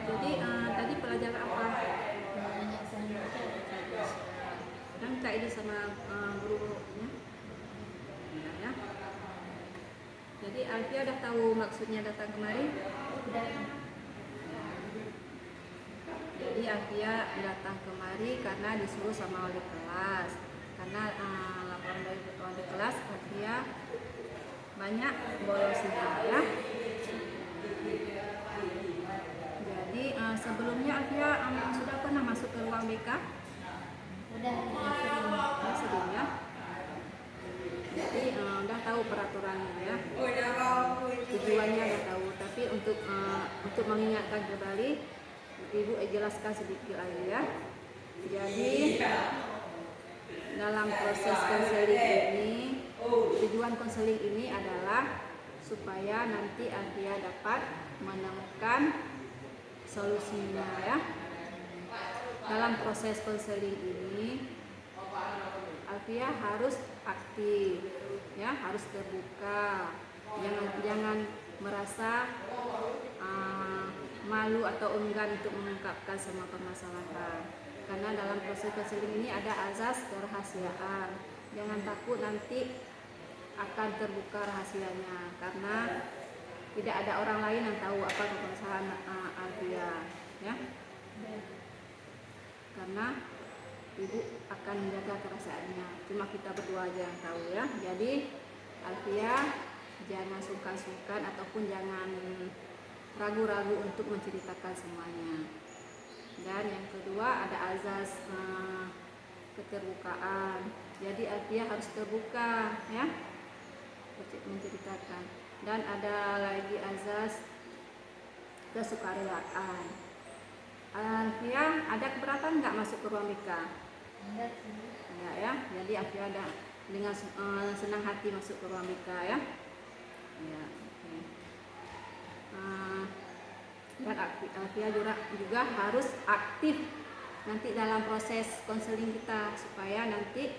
Jadi tadi pelajaran apa? Banyak saja. Dan Kak ini sama gurunya. Ya, ya. Jadi Alfia udah tahu maksudnya datang kemari? Udah. Jadi Alfia datang kemari karena disuruh sama wali kelas. Karena laporan dari wali kelas Alfia banyak bolosnya ya. Jadi sebelumnya Alfia sudah pernah masuk ke ruang BK? Udah. Sebelumnya. Jadi udah tahu peraturannya ya. Tujuannya udah tahu, tapi untuk mengingatkan kembali, Ibu jelaskan sedikit lagi ya. Jadi dalam proses konseling ini, tujuan konseling ini adalah supaya nanti Alfia dapat menemukan solusinya ya. Dalam proses konseling ini Alfia harus aktif ya, harus terbuka. Jangan merasa malu atau enggan untuk mengungkapkan semua permasalahan. Karena dalam proses konseling ini ada azas kerahasiaan. Jangan takut nanti akan terbuka rahasianya, karena tidak ada orang lain yang tahu apa permasalahan Alfia ya. Karena Ibu akan menjaga kerahasiaannya, cuma kita berdua aja yang tahu ya. Jadi Alfia jangan sungkan-sungkan ataupun jangan ragu-ragu untuk menceritakan semuanya. Dan yang kedua ada azas keterbukaan. Jadi Alfia harus terbuka ya, menceritakan. Dan ada lagi azas kesukarelaan. Alfia ada keberatan nggak masuk ke ruang BK? Enggak sih. Enggak ya. Jadi Alfia ada dengan senang hati masuk ke ruang BK ya. Ya, oke. Dan Alfia juga harus aktif nanti dalam proses konseling kita supaya nanti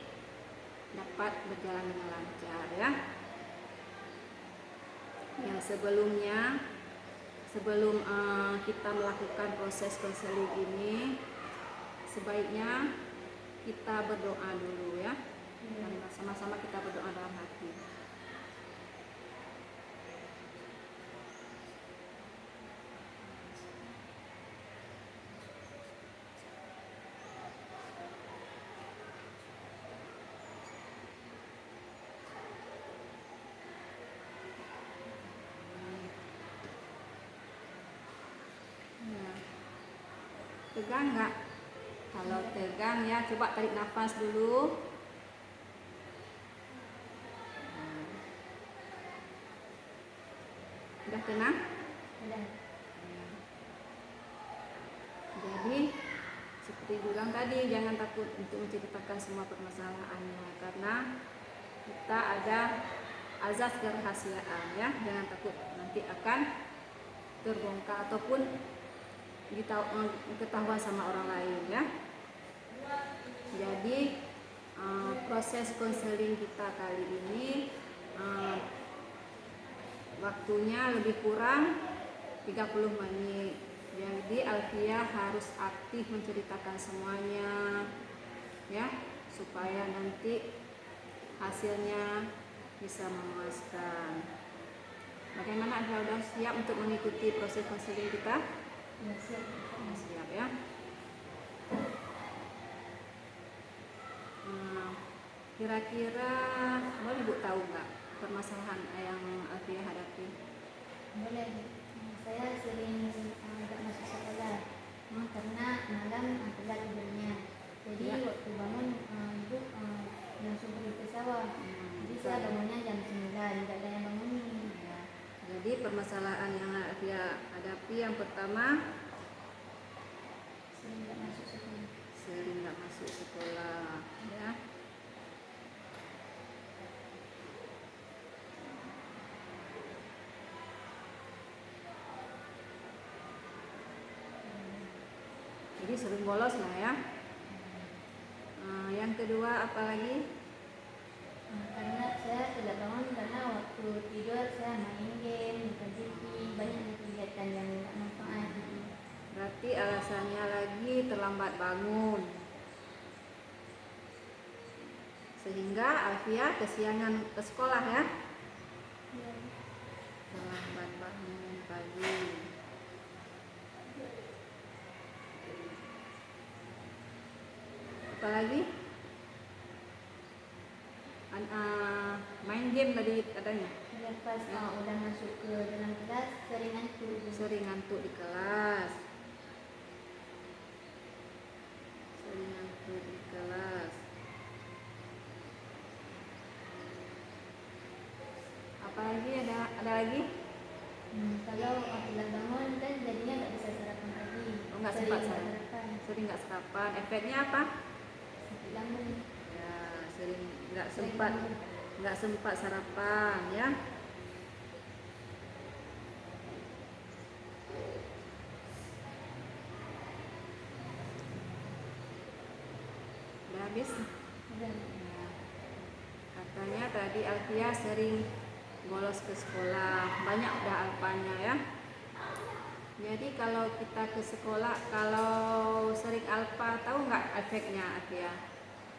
dapat berjalan dengan lancar ya. Ya, sebelum kita melakukan proses konseling ini, sebaiknya kita berdoa dulu ya. Dan sama-sama kita berdoa dalam hati. Ya. Tegang nggak? Kalau tegang ya coba tarik nafas dulu. Udah tenang? Udah. Jadi seperti bilang tadi, jangan takut untuk menceritakan semua permasalahannya, karena kita ada azas kerahasiaan ya. Jangan takut nanti akan terbongkar ataupun ketahuan sama orang lain ya. Jadi proses konseling kita kali ini waktunya lebih kurang 30 menit. Jadi Alfia harus aktif menceritakan semuanya ya, supaya nanti hasilnya bisa memuaskan. Bagaimana Alfia, sudah siap untuk mengikuti proses konseling kita? Ya, siap. Siap ya. Kira-kira boleh Ibu tahu nggak permasalahan yang Alfia hadapi? Boleh. Saya sering nggak masuk sekolah karena malam telat tidurnya. Jadi Ya. waktu bangun ibu langsung pergi ke sawah. Jadi saya bangunnya jam 9, nggak ada yang bangunin. Ya. Jadi permasalahan yang Alfia hadapi yang pertama, Sering nggak masuk sekolah. sering nggak masuk sekolah ya. Jadi sering bolos lah ya. Yang kedua apa lagi? Karena saya tidak bangun karena waktu tidur saya main game, nonton TV, banyak kegiatan yang nggak manfaat gitu. biasanya lagi terlambat bangun, sehingga Alfia kesiangan ke sekolah ya. Iya. Terlambat bangun pagi. Apalagi main game tadi katanya. Ya, pas udah masuk ke dalam kelas sering ngantuk. Sering ngantuk di kelas. Sering ngantuk di kelas. Apalagi ada lagi? Kalau apabila bangun kan jadinya nggak bisa sarapan pagi. Oh, nggak Sering sempat nggak sarapan. Sering nggak sarapan. Efeknya apa? Sakit lambung. Ya, sering Sering nggak sempat sarapan ya. Udah habis? Udah. Ya. Katanya tadi Alfia sering bolos ke sekolah, banyak udah alpanya ya. Jadi kalau kita ke sekolah, kalau sering alpa, tahu nggak efeknya Alfia?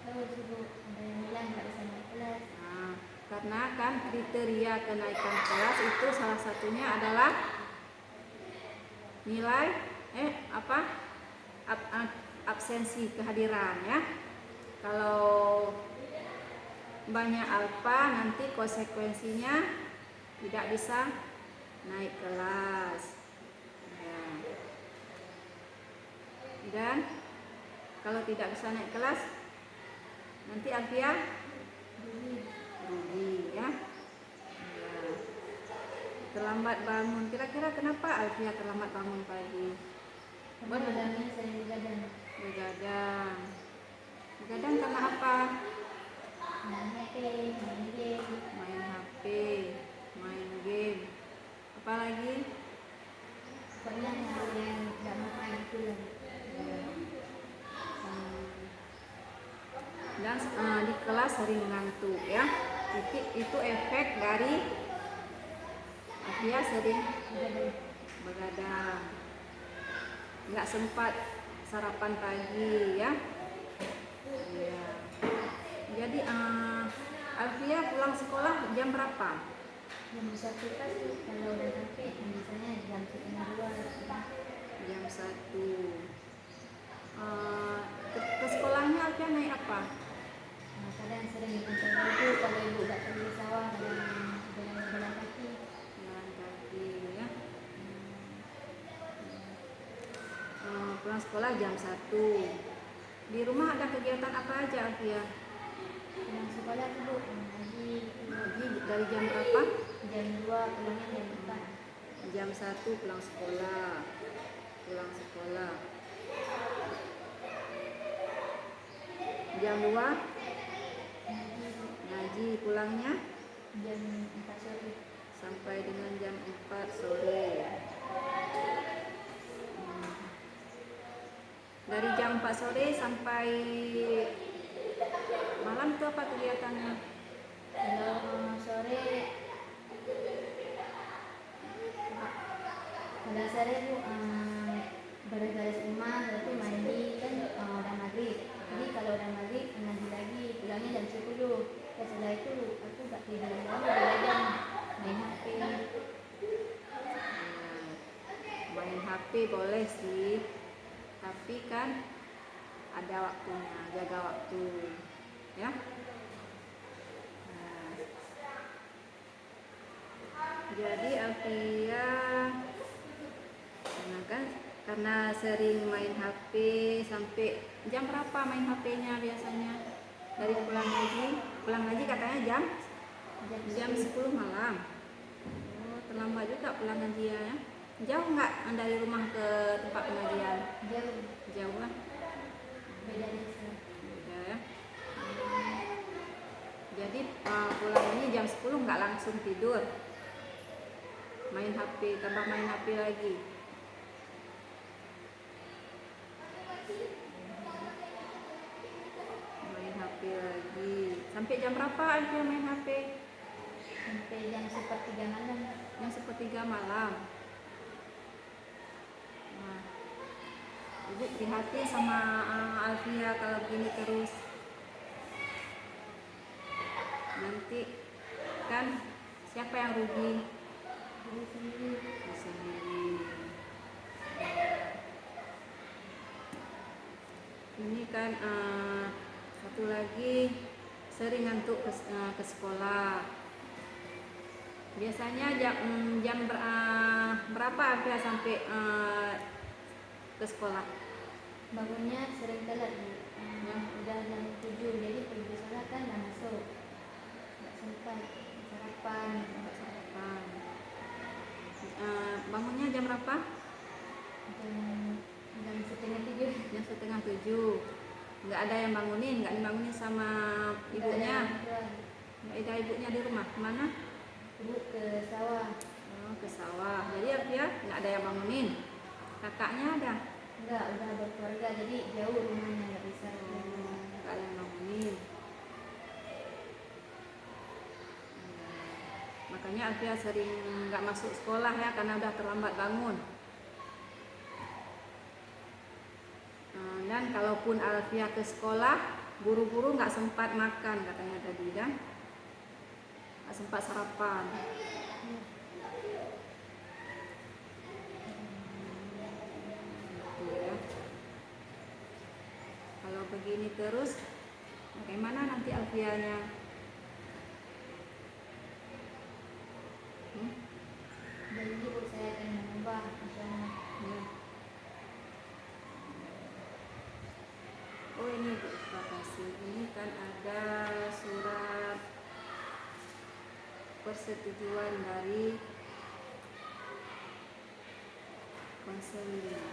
Tahu sibuk, ada yang bilang nggak bisa naik kelas. Nah, karena kan kriteria kenaikan kelas itu salah satunya adalah nilai absensi kehadiran ya. Kalau banyak alfa nanti konsekuensinya tidak bisa naik kelas ya. Dan kalau tidak bisa naik kelas nanti Alfia rugi ya. Ya. Terlambat bangun, kira-kira kenapa Alfia terlambat bangun pagi? Begadangnya sering begadang. Begadang karena apa? Main HP, main game. Main HP, main game. Apalagi? Pokoknya yang nggak mau main itu lagi. Dan di kelas sering ngantuk ya. Itu efek dari Alfia sering begadang, nggak sempat sarapan pagi ya. Ya. Jadi Alfia pulang sekolah jam berapa? Jam 1 pasti kalau udah sampai misalnya jam 1:30. Jam 1. Ke sekolahnya Alfia naik apa? Nah, kadang sering dikumpul ibu kalau ibu nggak pergi ke sawah kadang jalan kaki. Jalan kaki ya. Pulang sekolah jam 1. Di rumah ada kegiatan apa aja Alfia? Pulang sekolah ibu ngaji. Ngaji dari jam berapa? Jam 2 pulangnya jam 4. Jam 1 pulang sekolah. Jam 2 ngaji, pulangnya Jam 4 sore. sampai dengan jam 4 sore. Dari jam 4 sore sampai malam itu apa kegiatannya? Kalau sore bu beres-beres rumah berarti mandi kan udah maghrib. Jadi kalau udah maghrib mandi lagi pulangnya jam 10. Setelah itu aku gak tidur lagi, begadang main HP. Main HP boleh sih, tapi kan ada waktunya, jaga waktu ya. Jadi Alfia karena sering main HP, sampai jam berapa main HP-nya biasanya? Dari pulang ngaji katanya jam 10 malam. Oh, terlambat juga pulang ngaji ya. Jauh nggak dari rumah ke tempat pengajian? Jauh lah. Beda desa. Beda ya. Jadi pulang ini jam 10 nggak langsung tidur, main HP, tambah main HP lagi. Main HP lagi. Sampai jam berapa Alfia main HP? Sampai jam 1:30 malam. Jam 1:30 malam. Nah, Bu prihatin sama Alfia kalau begini terus. Nanti kan siapa yang rugi? Diri sendiri. Diri sendiri. Ini kan satu lagi sering ngantuk ke sekolah. Biasanya jam berapa Alfia sampai ke sekolah? Bangunnya sering telat Bu. Udah jam 7, jadi pergi sekolah kan udah masuk. Nggak sempat sarapan. Sarapan. Bangunnya jam berapa? Jam setengah 7. Jam setengah 7. Nggak ada yang bangunin, nggak dibangunin sama ibunya. Nggak ada ibunya di rumah. Kemana? Ibu ke sawah. Oh, ke sawah. Jadi Alfia nggak ada yang bangunin. Kakaknya ada? Enggak, udah berkeluarga, jadi jauh rumahnya, nggak bisa. Nggak ada yang bangunin. Makanya Alfia sering nggak masuk sekolah ya, karena udah terlambat bangun. Dan kalaupun Alfia ke sekolah, guru-guru nggak sempat makan katanya tadi kan, nggak sempat sarapan. Gitu ya. Kalau begini terus, bagaimana nanti Alfianya? Jadi ibu saya akan mengubah misalnya. Ya. Oh ini Bu, terima kasih. Ini kan ada surat persetujuan dari konseling.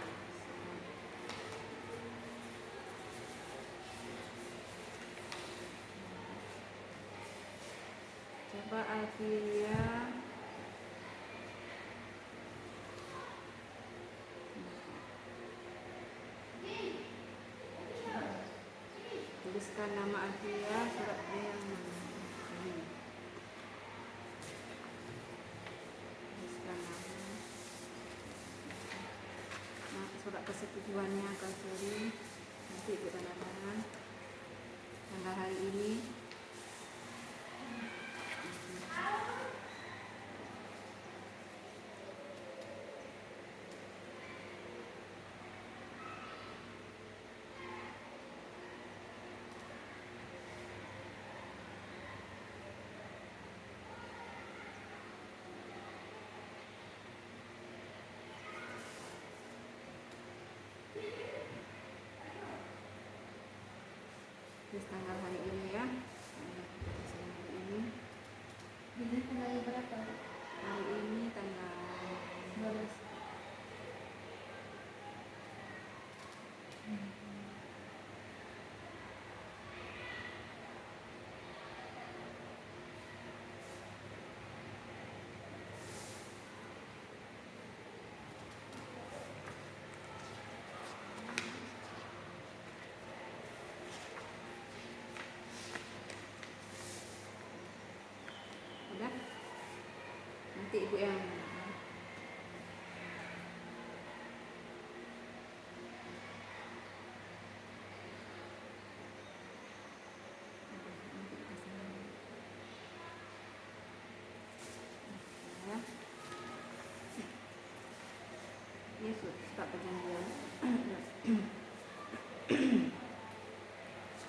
Coba Alfia tuliskan nama Alfia, suratnya yang mana? Ini. Tuliskan nama. Nah, surat persetujuannya konseling. Nanti ibu tanda tangan. Tanggal hari ini. Terus tanggal hari ini ya. Hari ini. Ini tanggal berapa? Hari ini tanggal 12. udah. Nanti ibu yang ya. Ini surat perjanjian.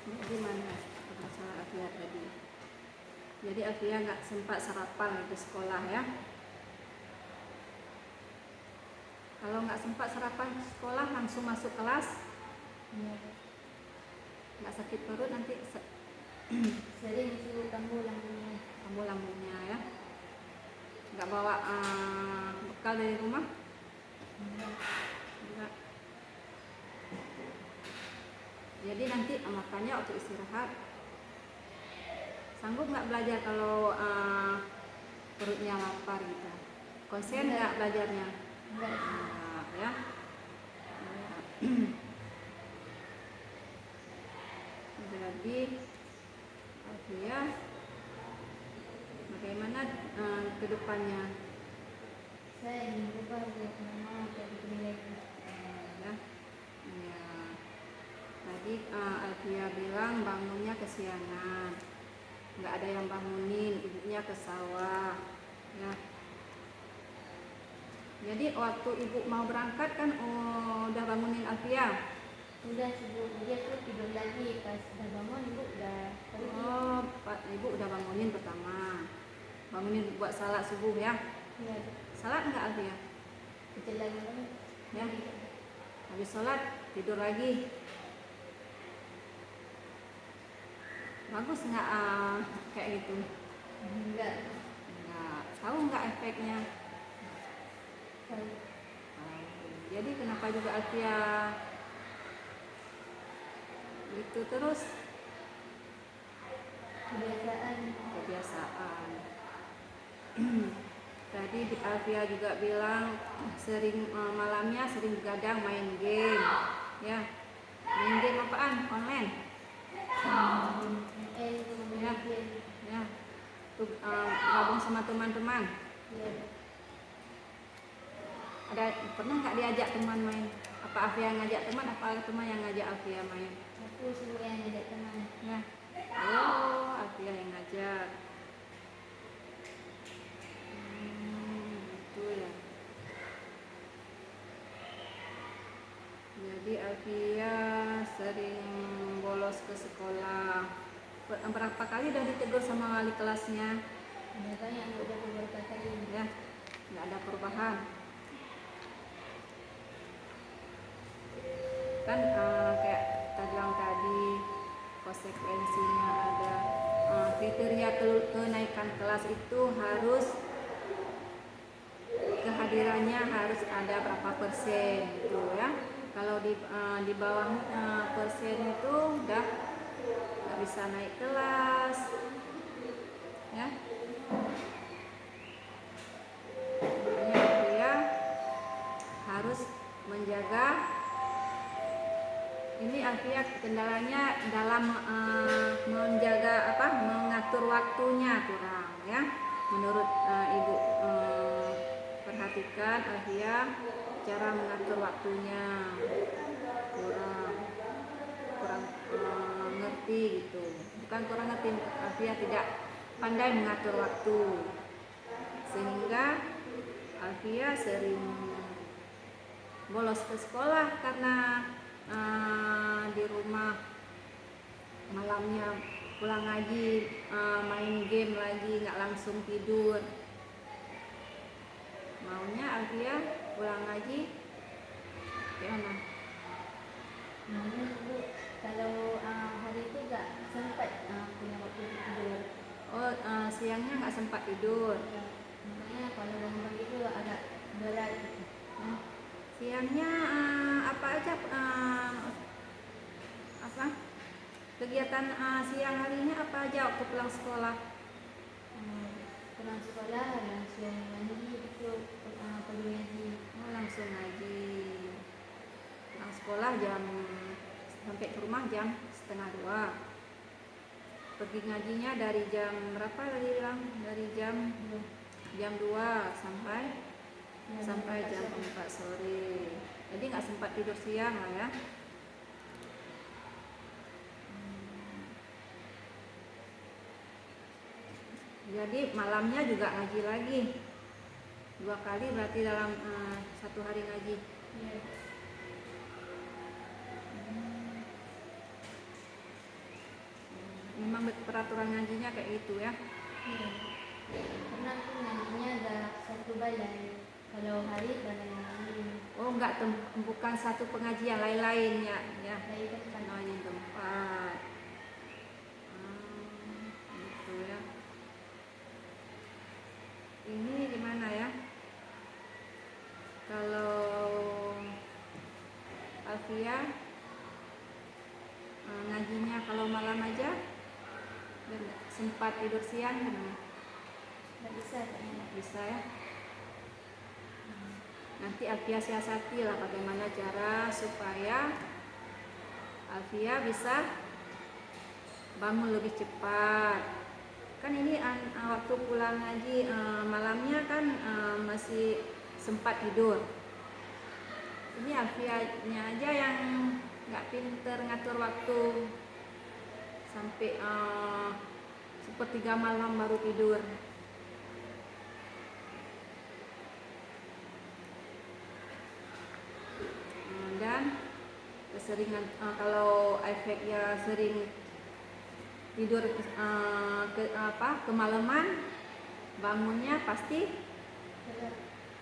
Jadi mana masalah Alfia tadi? Jadi Alfia nggak sempat sarapan ke sekolah ya. Kalau nggak sempat sarapan ke sekolah langsung masuk kelas, Iya. nggak sakit perut nanti Sering suruh kamu lambungnya. kamu lambungnya ya. Nggak bawa bekal dari rumah? Enggak. Jadi nanti makannya waktu istirahat. Sanggup nggak belajar kalau perutnya lapar gitu? Konsen nggak belajarnya? Enggak. Enggak ya. Jadi Alfia bagaimana ke depannya? Saya ingin berubah buat mama kayak begini lagi. Ya. Ya. Alfia bilang bangunnya kesiangan, nggak ada yang bangunin, ibunya ke sawah ya. Jadi waktu ibu mau berangkat kan udah bangunin Alfia. Udah subuh dia tuh tidur lagi, pas udah bangun ibu udah pergi. Oh, ibu udah bangunin pertama, bangunin buat salat subuh ya. Iya, Salat nggak Alfia? kecil lagi banget. Ya. Habis sholat tidur lagi. Bagus nggak kayak gitu? Enggak. Nggak. Tahu nggak efeknya? Tahu. Jadi kenapa juga Alfia gitu terus? Kebiasaan. Tadi Alfia juga bilang sering malamnya sering begadang main game ya. Main game apaan? Online ya. Ya. Tuh, gabung sama teman-teman. Iya. Ada pernah nggak diajak teman main? Apa Alfia ngajak teman? Apa teman yang ngajak Alfia main? Aku semua yang ngajak teman. Ya. Oh, Alfia yang ngajak. Gitu ya. Jadi Alfia sering bolos ke sekolah. Berapa kali udah ditegur sama wali kelasnya? Ada banyak yang udah beberapa kali. Ya, nggak ada perubahan. Kan kayak kita bilang tadi konsekuensinya ada kriteria kenaikan kelas itu harus kehadirannya harus ada berapa persen gitu ya. Kalau di bawah persen itu udah nggak bisa naik kelas ya. Makanya dia harus menjaga. Ini Alfia kendalanya dalam mengatur waktunya kurang ya. Menurut ibu perhatikan Alfia cara mengatur waktunya kurang ngerti gitu. Bukan kurang ngerti, Alfia tidak pandai mengatur waktu sehingga Alfia sering bolos ke sekolah karena di rumah malamnya pulang ngaji main game lagi, nggak langsung tidur. Maunya Alfia pulang ngaji gimana? Maunya ibu kalau hari itu nggak sempat punya waktu tidur. Oh, siangnya nggak sempat tidur. Makanya kalau bangun pagi itu agak berat. Siangnya apa aja kegiatan siang harinya apa aja waktu pulang sekolah? Pulang sekolah langsung mandi itu pergi ngaji. Oh, langsung ngaji. Pulang sekolah sampai ke rumah jam 1:30. Pergi ngajinya dari jam berapa tadi bilang? Dari jam 2 sampai jam 4 sore. Jadi nggak sempat tidur siang lah ya. Jadi malamnya juga ngaji lagi 2 kali berarti dalam 1 hari ngaji. Memang peraturan ngajinya kayak gitu ya. Karena aku ngajinya ada 1 balai. Kalau hari balai lain. Oh, bukan satu pengajian, lain-lainnya ya. Lain tempat. Gitu ya. Ini gimana ya? Kalau Alfia ngajinya kalau malam aja dan sempat tidur siang gimana? Nggak bisa kayaknya. Bisa ya. Nanti Alfia siasati lah bagaimana cara supaya Alfia bisa bangun lebih cepat. Kan ini waktu pulang ngaji malamnya kan masih sempat tidur. Ini Alfianya aja yang nggak pinter ngatur waktu, sampai sepertiga malam baru tidur. Dan keseringan kalau efeknya sering tidur kemalaman, bangunnya pasti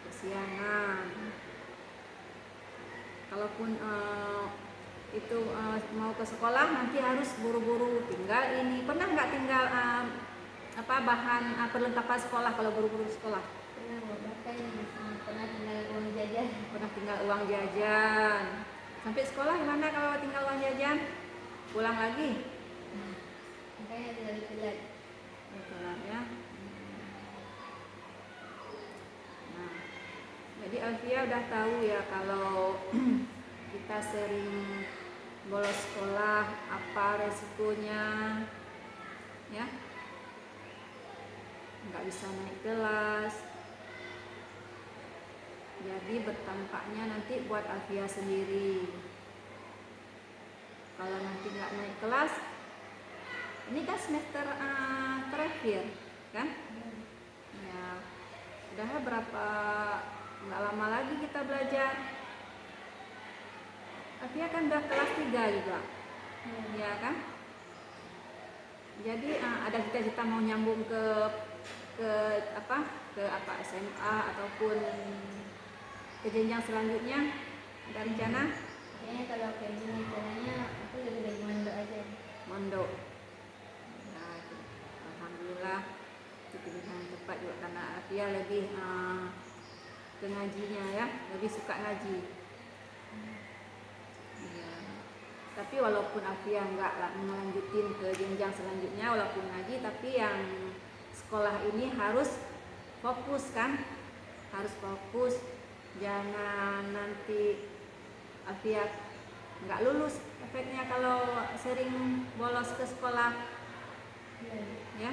kesiangan. Kalaupun itu mau ke sekolah nanti harus buru-buru tinggal ini. Pernah nggak tinggal bahan perlengkapan sekolah kalau buru-buru sekolah? Pernah bahkan pernah tinggal uang jajan. Pernah tinggal uang jajan. Sampai sekolah gimana kalau tinggal uang jajan? Pulang lagi? Makanya tidak telat. Telat ya. Nah, jadi Alfia udah tahu ya kalau kita sering bolos sekolah apa resikonya, ya, nggak bisa naik kelas. Jadi bertampaknya nanti buat Alfia sendiri. Kalau nanti nggak naik kelas, ini kan semester terakhir, kan? Ya, udah berapa, nggak lama lagi kita belajar. Alfia kan udah kelas 3 juga, ya kan? Jadi ada cita-cita mau nyambung ke SMA ataupun ke jenjang selanjutnya, ada rencana? Kayaknya kalau kayak gini caranya aku lebih baik mondok aja. Mondok. Nah, itu. Alhamdulillah itu pilihan tepat juga karena Alfia lebih ke ngajinya ya, lebih suka ngaji. Ya. Tapi walaupun Alfia nggak melanjutin ke jenjang selanjutnya walaupun ngaji, tapi yang sekolah ini harus fokus kan, harus fokus, jangan nanti Alfia nggak lulus efeknya kalau sering bolos ke sekolah, ya.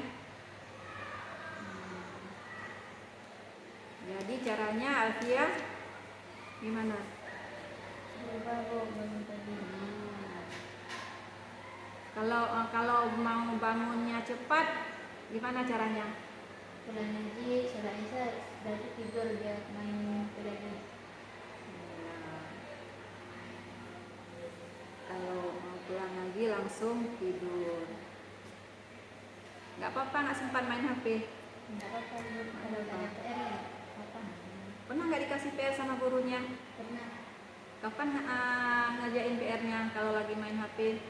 Jadi caranya Alfia gimana? Baru bangun pagi. Kalau mau bangunnya cepat, gimana caranya? Pulang ngaji, sholat isya, sudah itu tidur dia main lagi. Kalau mau pulang lagi langsung tidur. Nggak apa-apa, nggak sempat main HP. Enggak apa-apa kalau ada PR ya apa? Pernah nggak dikasih PR sama gurunya? Pernah. Kapan ngerjain PR-nya kalau lagi main HP?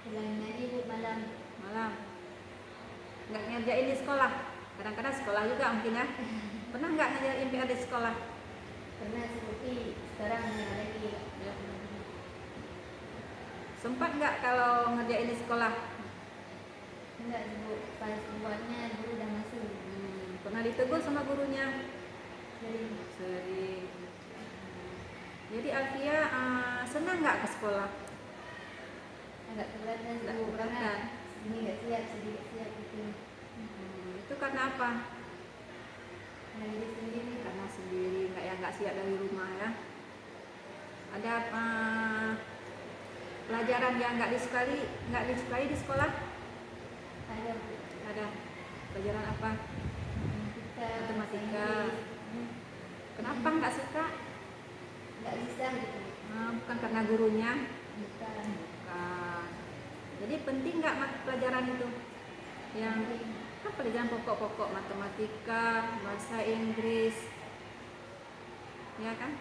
Pulang ngaji malam. Malam. Nggak ngerjain di sekolah? Kadang-kadang sekolah juga mungkin ya. Pernah nggak ngerjain PR di sekolah? Pernah seperti sekarang nggak lagi. Ya. Sempat nggak kalau ngerjain di sekolah? Enggak, Bu. Pas buatnya guru udah masuk. Pernah ditegur sama gurunya? Sering. Jadi Alfia senang nggak ke sekolah? Agak keberatan Nggak Bu, karena keberatan. ini nggak siap, sedikit siap gitu. Itu karena apa? Karena diri sendiri. Karena sendiri, nggak siap dari rumah ya. Ada pelajaran yang nggak disukai di sekolah? Ada Bu. Ada. Pelajaran apa? Matematika. Kenapa nggak suka? Nggak bisa gitu. Bukan karena gurunya? Bukan. Bukan. Jadi penting nggak pelajaran itu? Yang kan pelajaran pokok-pokok matematika, bahasa Inggris, ya kan?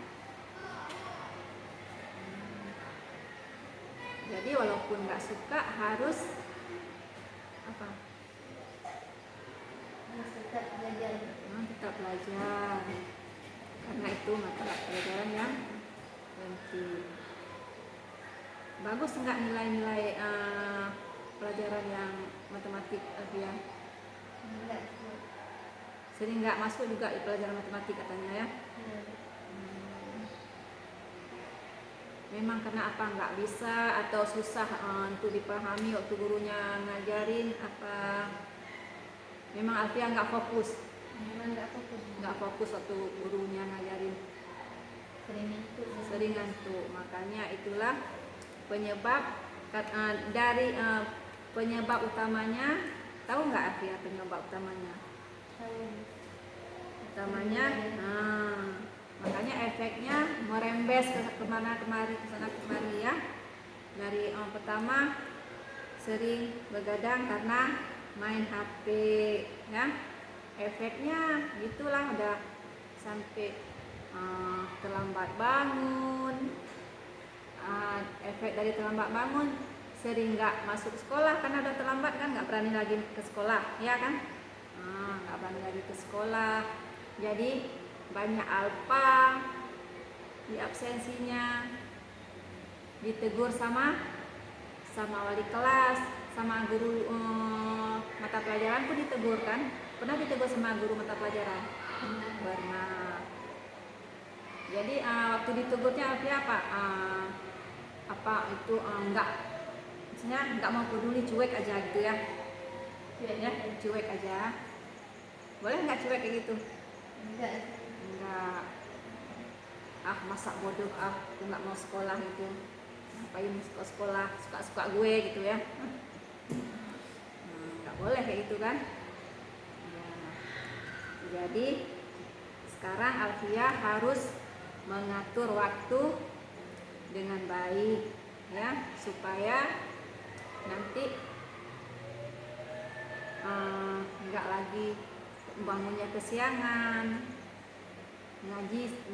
Jadi walaupun nggak suka harus apa? Harus tetap belajar. Tetap belajar. Karena itu mata pelajaran yang penting. Bagus nggak nilai-nilai pelajaran yang matematik Alfia? Enggak. Sering nggak masuk juga di pelajaran matematik katanya ya? Memang karena apa, nggak bisa atau susah untuk dipahami waktu gurunya ngajarin, apa memang Alfia nggak fokus? Memang nggak fokus. Nggak fokus waktu gurunya ngajarin, Sering ngantuk. sering ngantuk. Makanya itulah penyebab dari penyebab utamanya. Tahu nggak Alfia penyebab utamanya? Utamanya, makanya efeknya merembes ke kemana kemari, ke sana kemari ya. Dari pertama sering begadang karena main HP ya. Efeknya gitulah, udah sampai terlambat bangun. Efek dari terlambat bangun, sering nggak masuk sekolah karena udah terlambat kan, nggak berani lagi ke sekolah ya kan. Nggak berani lagi ke sekolah, jadi banyak alpa di absensinya, ditegur sama wali kelas, sama guru mata pelajaran pun ditegur kan. Pernah ditegur sama guru mata pelajaran? Pernah. Jadi waktu ditegurnya Alfia apa itu enggak, misalnya enggak mau peduli, cuek aja gitu ya. Cuek aja. Boleh nggak cuek kayak gitu? Enggak. Masa bodoh, aku nggak mau sekolah gitu. Ngapain sekolah, suka gue gitu ya. Nggak boleh kayak gitu kan. Jadi sekarang Alfia harus mengatur waktu dengan baik ya, supaya nanti nggak lagi bangunnya kesiangan,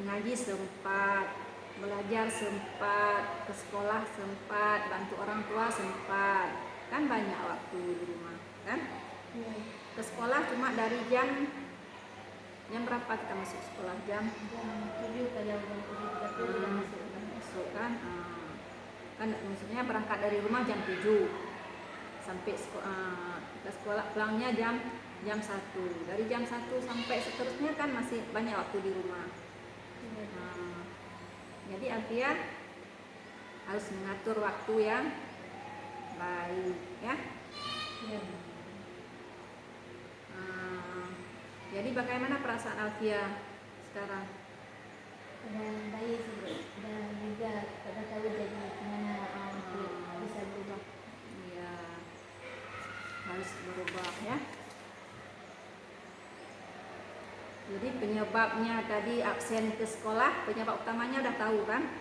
ngaji sempat, belajar sempat, ke sekolah sempat, bantu orang tua sempat, kan banyak waktu di rumah kan. Ke sekolah cuma dari jam berapa kita masuk sekolah? Jam 7, kalau jam 7.30 udah masuk kan. Kan maksudnya berangkat dari rumah jam 7 sampai ke sekolah, pulangnya jam 1. Dari jam 1 sampai seterusnya kan masih banyak waktu di rumah. Jadi Alfia harus mengatur waktu yang baik ya. Jadi bagaimana perasaan Alfia sekarang? udah baik sih, udah juga udah tahu jadi gimana bisa berubah. Iya, harus berubah ya. Jadi penyebabnya tadi absen ke sekolah, penyebab utamanya udah tahu kan?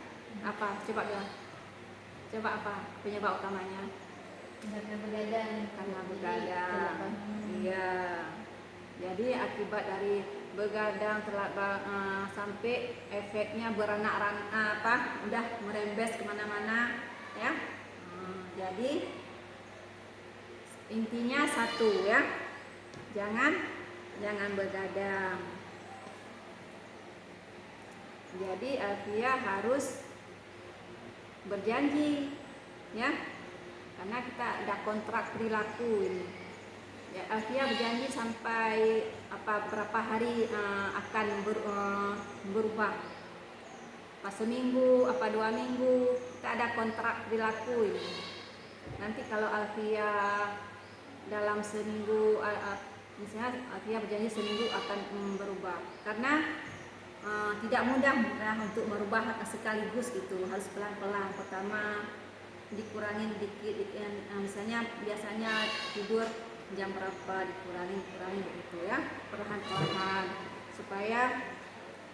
Apa? Coba apa penyebab utamanya? Karena begadang. Iya. Jadi akibat dari begadang telat sampai efeknya beranak-anak udah merembes kemana-mana ya. Jadi intinya satu ya, jangan begadang. Jadi Alfia harus berjanji ya, karena kita ada kontrak perilaku ini ya. Alfia berjanji sampai berapa hari akan berubah, pas seminggu, 2 minggu, kita ada kontrak perilaku ini. Nanti kalau Alfia dalam seminggu, misalnya Alfia berjanji seminggu akan berubah, karena tidak mudah untuk merubah sekaligus gitu, harus pelan-pelan. Pertama dikurangin dikit, misalnya biasanya tidur jam berapa, dikurangin begitu ya, perlahan-lahan, supaya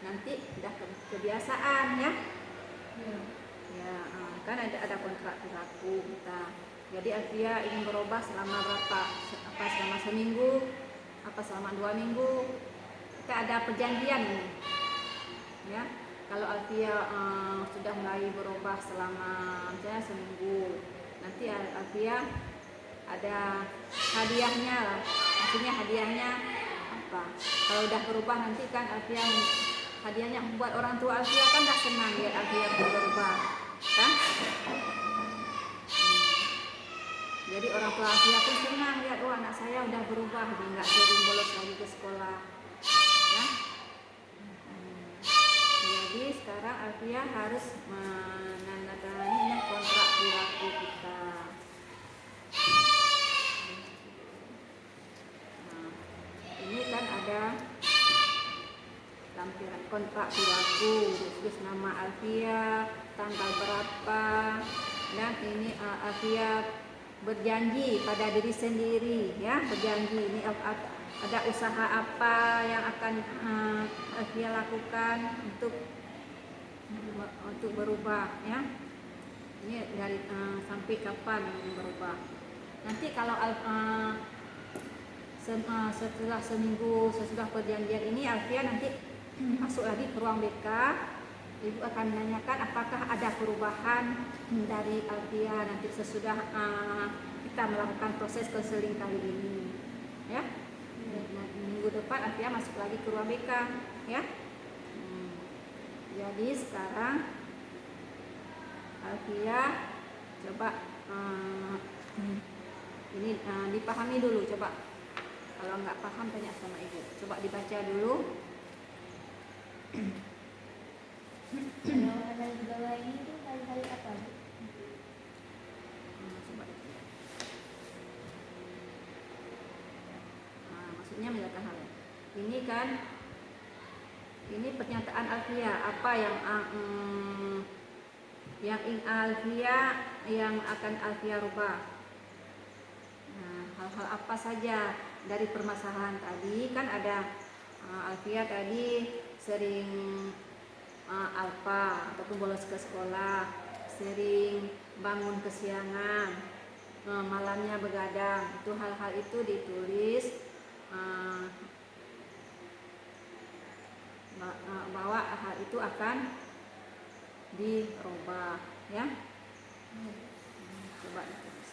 nanti udah kebiasaan ya. Kan ada kontrak perilaku kita. Jadi Alfia ingin berubah selama berapa? Selama seminggu, selama 2 minggu, kita ada perjanjian ini ya. Kalau Alfia sudah mulai berubah selama misalnya seminggu, nanti Alfia ada hadiahnya lah. Maksudnya hadiahnya apa? Kalau udah berubah nanti kan Alfia hadiahnya buat orang tua Alfia, kan udah senang lihat Alfia berubah kan. Jadi orang tua Alfia pun senang lihat, anak saya udah berubah, jadi nggak sering bolos lagi ke sekolah ya. Jadi sekarang Alfia harus menandatangani kontrak perilaku kita. Ini kan ada lampiran kontrak perilaku, terus nama Alfia, tanggal berapa, Dan ini Alfia berjanji pada diri sendiri, ya, berjanji ini ada usaha apa yang akan Alfia lakukan untuk berubah, ya. Ini dari sampai kapan berubah. Nanti kalau setelah seminggu sesudah perjanjian ini, Alfia nanti masuk lagi ke ruang BK. Ibu akan menanyakan apakah ada perubahan dari Alfia nanti sesudah kita melakukan proses konseling kali ini, ya. Minggu depan Alfia masuk lagi ke ruang BK, ya. Jadi sekarang Alfia coba ini dipahami dulu, coba. Kalau nggak paham tanya sama ibu. Coba dibaca dulu. Kalau hal-hal di bawah ini tuh hal-hal apa, Bu? Coba. Maksudnya menjelaskan hal ini kan, ini pernyataan Alfia, apa yang Alfia yang akan Alfia rubah. Hal-hal apa saja dari permasalahan tadi kan ada. Alfia tadi sering alpa ataupun bolos ke sekolah, sering bangun kesiangan, malamnya begadang. Itu hal-hal itu ditulis bahwa hal itu akan dirubah, ya. Coba ditulis.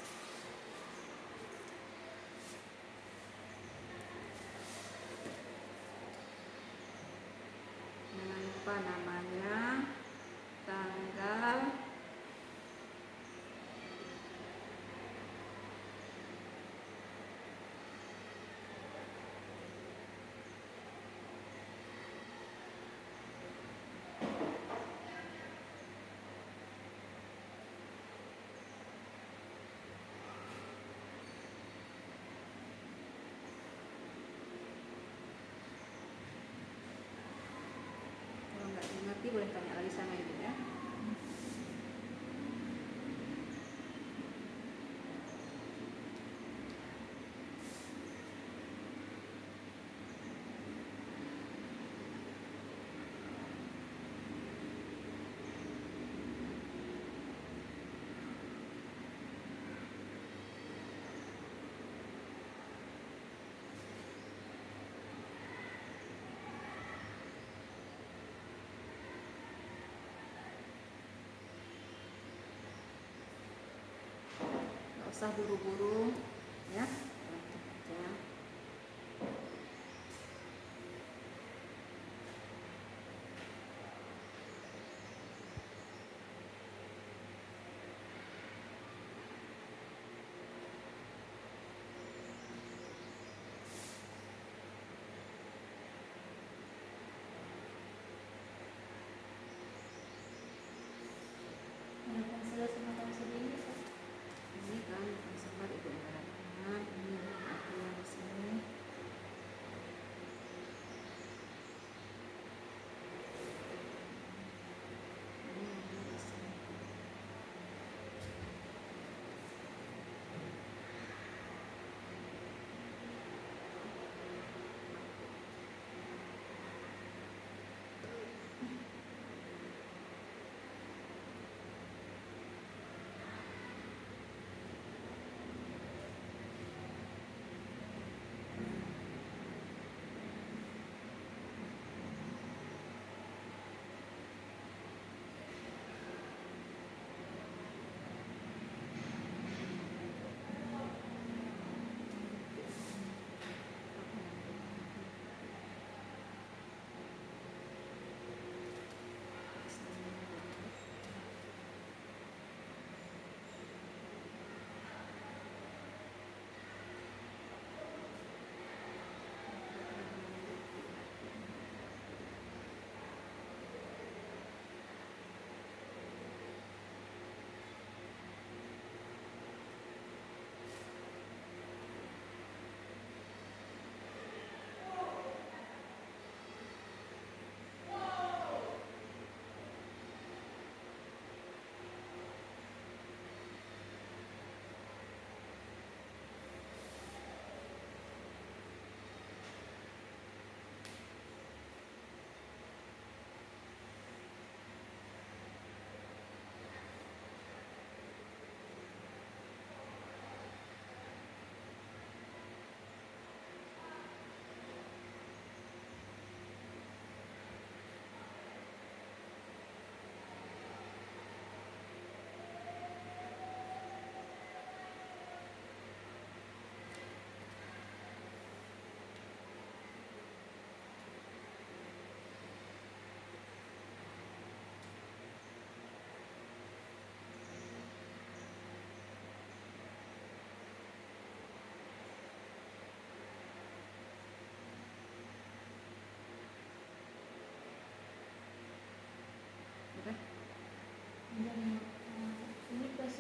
Jangan lupa namanya, tanggal, kalau nggak ngerti boleh tanya lagi sama ibu, ya. Nggak usah buru-buru, ya. Aja. Yang konselor sama konselor ini, Pak? Ini kan konselor ibu ibaratnya ini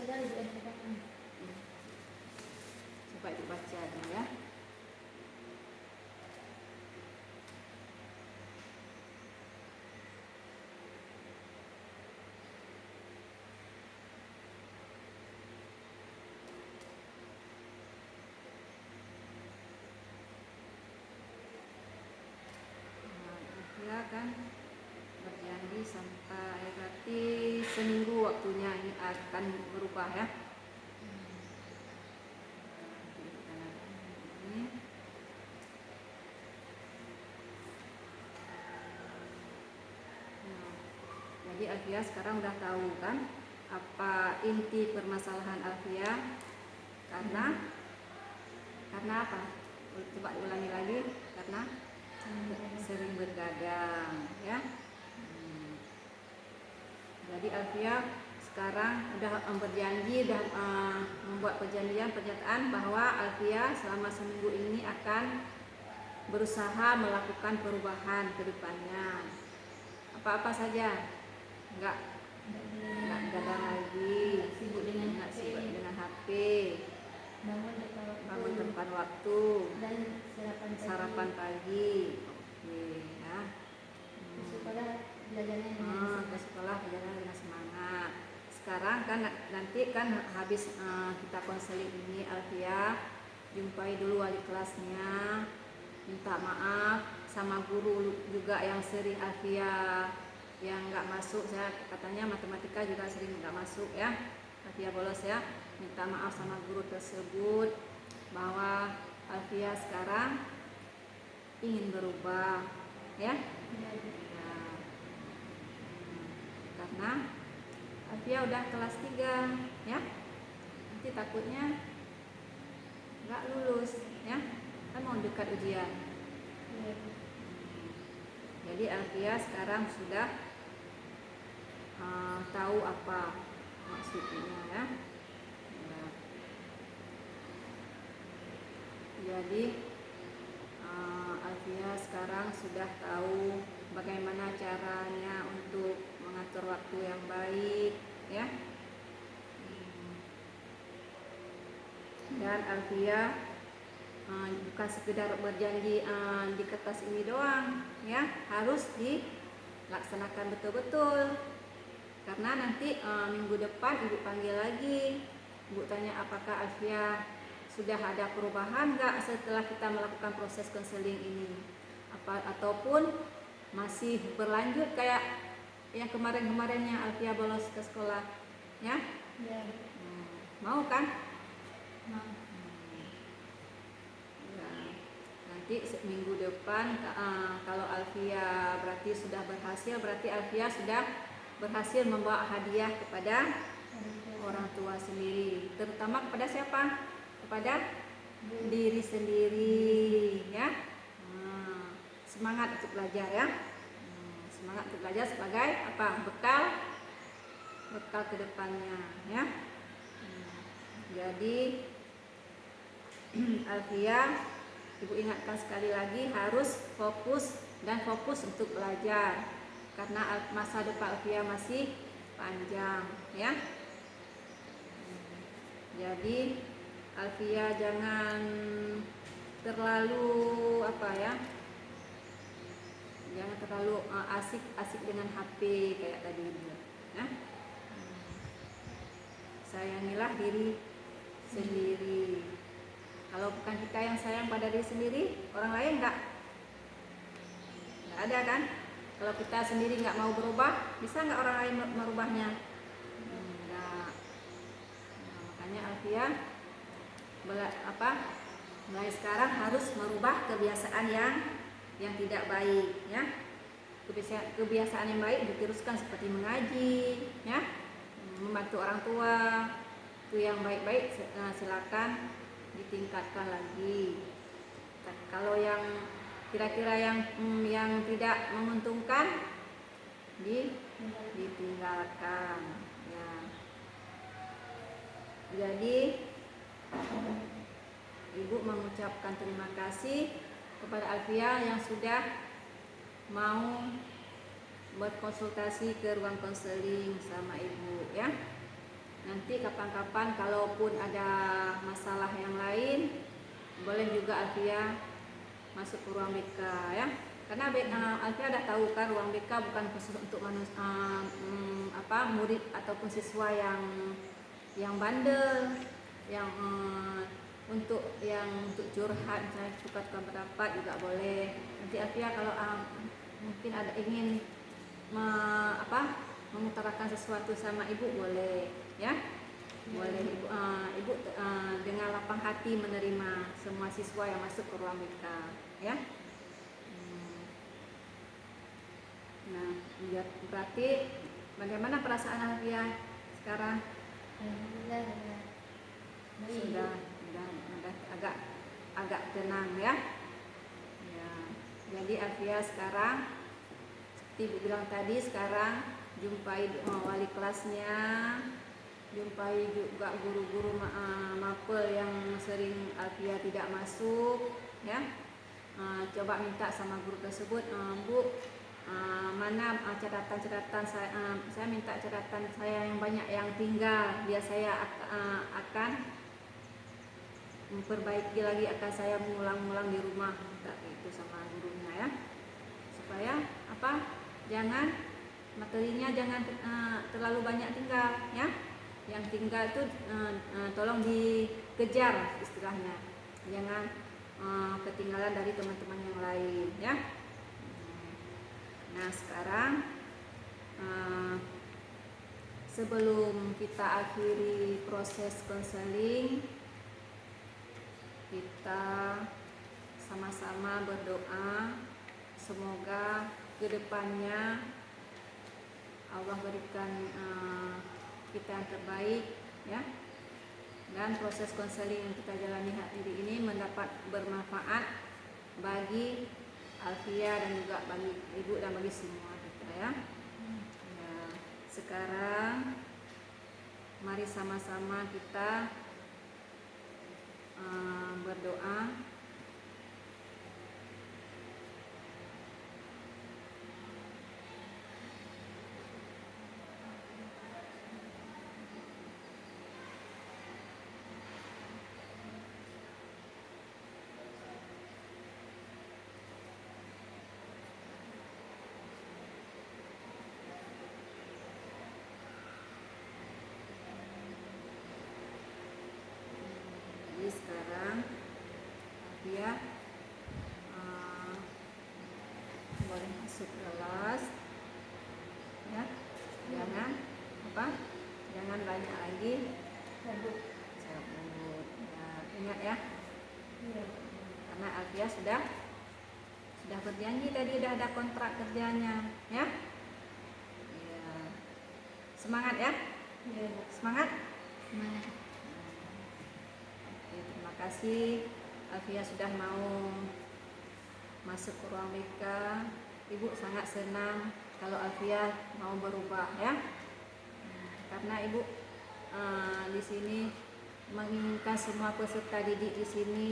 sudah ibu yang pegang. Coba dibaca dulu ya. Ya kan berjanji sampai berarti seminggu waktunya ini akan berubah ya. Ini. Nah, jadi Alfia sekarang udah tahu kan apa inti permasalahan Alfia, karena apa? Coba ulangi lagi, karena sering bergadang ya. Jadi Alfia sekarang udah berjanji dan membuat pernyataan bahwa Alfia selama seminggu ini akan berusaha melakukan perubahan ke depannya. Apa-apa saja, nggak gadang lagi, Sibuk dengan nggak HP. sibuk dengan HP, Bangun bangun tepat waktu, dan sarapan pagi. Oke ya. ke sekolah belajarnya dengan Ke sekolah belajar dengan semangat. Sekarang kan nanti kan habis kita konseling ini Alfia jumpai dulu wali kelasnya, minta maaf sama guru juga yang sering Alfia yang nggak masuk. Saya katanya matematika juga sering nggak masuk ya, Alfia bolos ya. Minta maaf sama guru tersebut bahwa Alfia sekarang ingin berubah ya. Karena Alfia udah kelas 3 ya, nanti takutnya nggak lulus ya, kan mau dekat ujian. Jadi Alfia sekarang sudah tahu apa maksudnya ya. Jadi Alfia sekarang sudah tahu bagaimana caranya untuk mengatur waktu yang baik ya. Dan Alfia bukan sekedar berjanji di kertas ini doang ya, harus dilaksanakan betul-betul. Karena nanti minggu depan ibu panggil lagi, ibu tanya apakah Alfia sudah ada perubahan nggak setelah kita melakukan proses konseling ini, ataupun masih berlanjut kayak yang kemarin-kemarinnya Alfia bolos ke sekolah ya. Mau kan? Ya. Nanti minggu depan kalau Alfia berarti sudah berhasil, berarti Alfia sudah berhasil membawa hadiah kepada orang tua sendiri, terutama kepada siapa? Kepada diri sendiri ya. Semangat untuk belajar ya. Semangat untuk belajar sebagai apa? Bekal ke depannya ya. Jadi Alfia, ibu ingatkan sekali lagi harus fokus untuk belajar, karena masa depan Alfia masih panjang ya. Jadi Alfia jangan terlalu jangan terlalu asik dengan HP kayak tadi ya. Sayangilah diri sendiri. Kalau bukan kita yang sayang pada diri sendiri, orang lain nggak ada kan. Kalau kita sendiri nggak mau berubah, bisa nggak orang lain merubahnya? Enggak. Makanya Alfia mulai sekarang harus merubah kebiasaan yang tidak baik ya. Kebiasaan yang baik diteruskan seperti mengaji ya, membantu orang tua, itu yang baik-baik silakan ditingkatkan lagi. Kalau yang kira-kira yang tidak menguntungkan ditinggalkan ya. Jadi ibu mengucapkan terima kasih kepada Alfia yang sudah mau berkonsultasi ke ruang konseling sama ibu ya. Nanti nanti kapan-kapan kalaupun ada masalah yang lain boleh juga Alfia masuk ke ruang BK ya, karena Alfia udah tahu kan ruang BK bukan khusus untuk murid ataupun siswa yang bandel, yang untuk curhat misalnya suka pendapat juga boleh. Nanti Alfia kalau mungkin ada ingin mengutarakan sesuatu sama ibu boleh ya, boleh ibu dengan lapang hati menerima semua siswa yang masuk ke ruang BK ya. Nah, berarti bagaimana perasaan Alfia sekarang? Alhamdulillah Sudah agak tenang ya. Ya, jadi Alfia sekarang seperti Ibu bilang tadi, sekarang jumpai wali kelasnya, jumpai juga guru-guru mapel yang sering Alfia tidak masuk ya. Coba minta sama guru tersebut, Bu, mana catatan-catatan saya minta catatan saya yang banyak yang tinggal, biar saya akan memperbaiki lagi, akan saya mengulang-ulang di rumah, minta itu sama gurunya ya, supaya jangan materinya jangan terlalu banyak tinggal ya, yang tinggal itu tolong dikejar istilahnya, jangan ketinggalan dari teman-teman yang lain ya. Nah sekarang sebelum kita akhiri proses konseling, kita sama-sama berdoa semoga kedepannya Allah berikan kita yang terbaik ya, dan proses konseling yang kita jalani hari ini mendapat bermanfaat bagi Alfia dan juga bagi ibu dan bagi semua kita ya. Sekarang mari sama-sama kita berdoa. Jadi sekarang Alfia boleh masuk kelas ya, jangan banyak lagi cabut ya, ingat ya, karena Alfia sudah berjanji tadi, udah ada kontrak kerjanya ya. Semangat ya, semangat. Terima kasih Alfia sudah mau masuk ke ruang BK. Ibu sangat senang kalau Alfia mau berubah ya, karena ibu di sini menginginkan semua peserta didik di sini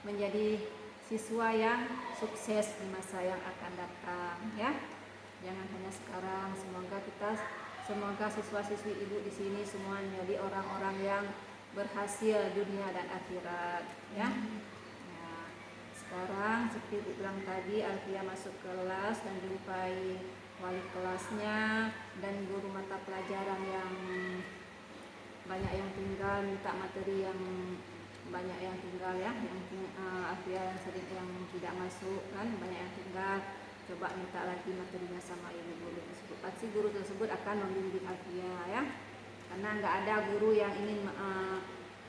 menjadi siswa yang sukses di masa yang akan datang ya. Jangan hanya sekarang, semoga siswa-siswi ibu di sini semua menjadi orang-orang yang berhasil dunia dan akhirat ya. Sekarang seperti ibu bilang tadi, Alfia masuk kelas dan jumpai wali kelasnya dan guru mata pelajaran yang banyak yang tinggal, minta materi yang banyak yang tinggal ya, yang Alfia yang sering yang tidak masuk kan banyak yang tinggal. Coba minta lagi materinya sama ibu guru tersebut, pasti guru tersebut akan membimbing Alfia ya, karena nggak ada guru yang ingin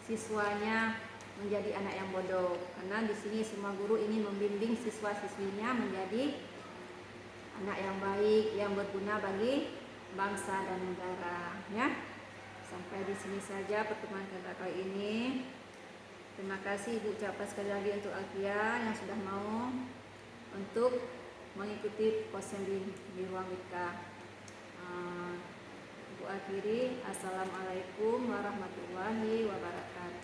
siswanya menjadi anak yang bodoh, karena di sini semua guru ingin membimbing siswa-siswinya menjadi anak yang baik, yang berguna bagi bangsa dan negara ya. Sampai di sini saja pertemuan kita kali ini. Terima kasih Ibu ucapkan sekali lagi untuk Alfia yang sudah mau untuk mengikuti konseling di ruang BK. Ibu akhiri, assalamualaikum warahmatullahi wabarakatuh.